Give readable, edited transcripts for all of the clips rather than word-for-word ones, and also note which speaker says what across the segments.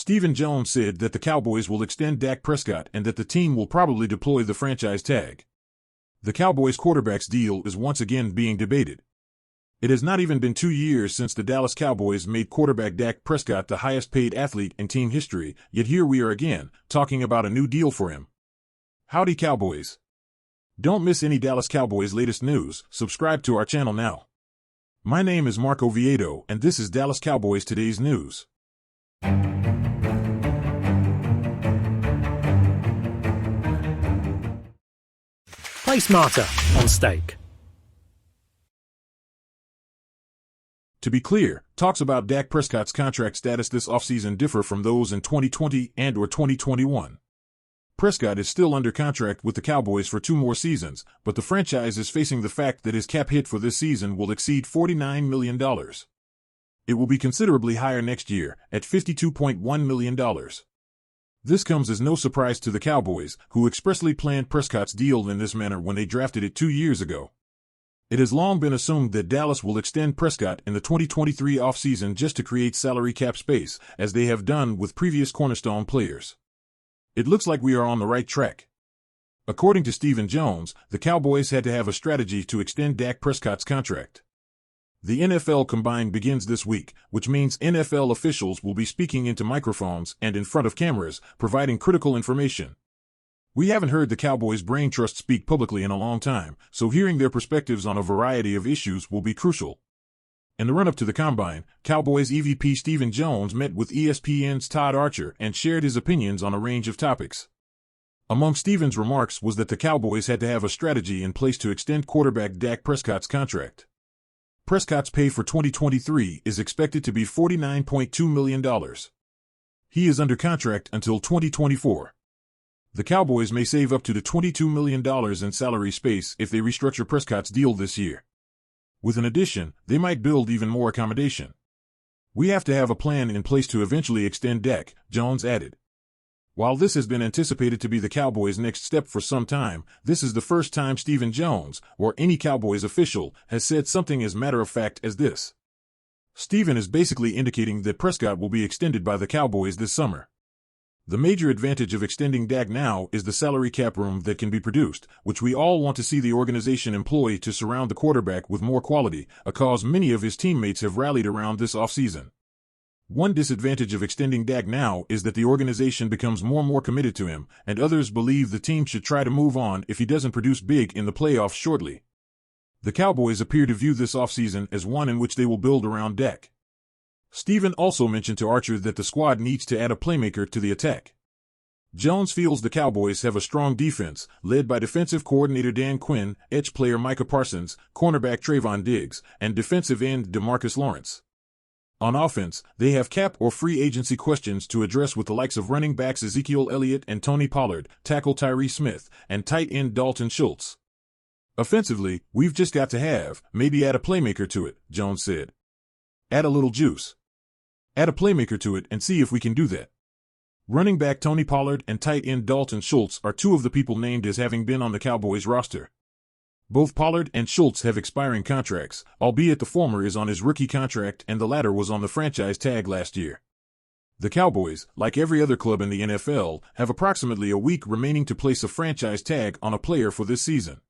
Speaker 1: Stephen Jones said that the Cowboys will extend Dak Prescott and that the team will probably deploy the franchise tag. The Cowboys' quarterback's deal is once again being debated. It has not even been 2 years since the Dallas Cowboys made quarterback Dak Prescott the highest-paid athlete in team history, yet here we are again, talking about a new deal for him. Howdy, Cowboys. Don't miss any Dallas Cowboys latest news. Subscribe to our channel now. My name is Mark Oviedo, and this is Dallas Cowboys Today's News.
Speaker 2: Play smarter on stake.
Speaker 1: To be clear, talks about Dak Prescott's contract status this offseason differ from those in 2020 and/or 2021. Prescott is still under contract with the Cowboys for 2 more seasons, but the franchise is facing the fact that his cap hit for this season will exceed $49 million. It will be considerably higher next year, at $52.1 million. This comes as no surprise to the Cowboys, who expressly planned Prescott's deal in this manner when they drafted it 2 years ago. It has long been assumed that Dallas will extend Prescott in the 2023 offseason just to create salary cap space, as they have done with previous cornerstone players. It looks like we are on the right track. According to Stephen Jones, the Cowboys had to have a strategy to extend Dak Prescott's contract. The NFL Combine begins this week, which means NFL officials will be speaking into microphones and in front of cameras, providing critical information. We haven't heard the Cowboys' brain trust speak publicly in a long time, so hearing their perspectives on a variety of issues will be crucial. In the run-up to the Combine, Cowboys EVP Stephen Jones met with ESPN's Todd Archer and shared his opinions on a range of topics. Among Stephen's remarks was that the Cowboys had to have a strategy in place to extend quarterback Dak Prescott's contract. Prescott's pay for 2023 is expected to be $49.2 million. He is under contract until 2024. The Cowboys may save up to the $22 million in salary space if they restructure Prescott's deal this year. With an addition, they might build even more accommodation. We have to have a plan in place to eventually extend Dak, Jones added. While this has been anticipated to be the Cowboys' next step for some time, this is the first time Stephen Jones, or any Cowboys official, has said something as matter-of-fact as this. Stephen is basically indicating that Prescott will be extended by the Cowboys this summer. The major advantage of extending Dak now is the salary cap room that can be produced, which we all want to see the organization employ to surround the quarterback with more quality, a cause many of his teammates have rallied around this offseason. One disadvantage of extending Dak now is that the organization becomes more and more committed to him, and others believe the team should try to move on if he doesn't produce big in the playoffs shortly. The Cowboys appear to view this offseason as one in which they will build around Dak. Stephen also mentioned to Archer that the squad needs to add a playmaker to the attack. Jones feels the Cowboys have a strong defense, led by defensive coordinator Dan Quinn, edge player Micah Parsons, cornerback Trayvon Diggs, and defensive end DeMarcus Lawrence. On offense, they have cap or free agency questions to address with the likes of running backs Ezekiel Elliott and Tony Pollard, tackle Tyree Smith, and tight end Dalton Schultz. Offensively, we've just got to maybe add a playmaker to it, Jones said. Add a little juice. Add a playmaker to it and see if we can do that. Running back Tony Pollard and tight end Dalton Schultz are 2 of the people named as having been on the Cowboys roster. Both Pollard and Schultz have expiring contracts, albeit the former is on his rookie contract and the latter was on the franchise tag last year. The Cowboys, like every other club in the NFL, have approximately a week remaining to place a franchise tag on a player for this season.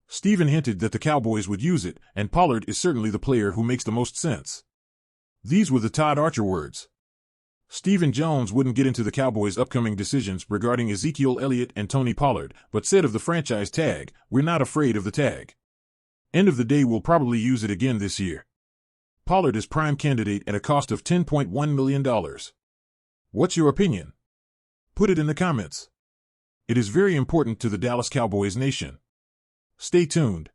Speaker 1: Stephen hinted that the Cowboys would use it, and Pollard is certainly the player who makes the most sense. These were the Todd Archer words. Stephen Jones wouldn't get into the Cowboys' upcoming decisions regarding Ezekiel Elliott and Tony Pollard, but said of the franchise tag, "We're not afraid of the tag. End of the day, we'll probably use it again this year." Pollard is prime candidate at a cost of $10.1 million. What's your opinion? Put it in the comments. It is very important to the Dallas Cowboys nation. Stay tuned.